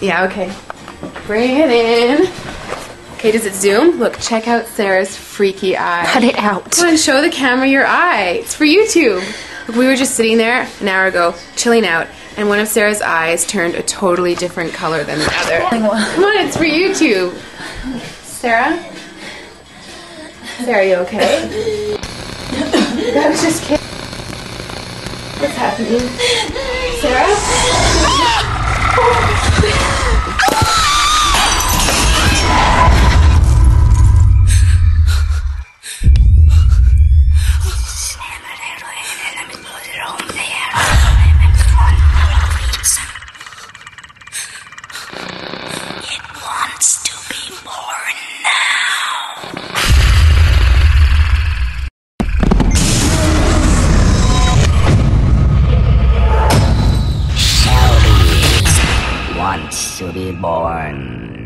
Yeah, okay. Bring it in. Okay, does it zoom? Look, check out Sarah's freaky eye. Cut it out. Come on, show the camera your eye. It's for YouTube. Look, we were just sitting there an hour ago, chilling out, and one of Sarah's eyes turned a totally different color than the other. Come on, it's for YouTube. Sarah? Sarah, are you okay? I was just kidding. What's happening? Sarah? It wants to be born now. Shelby wants to be born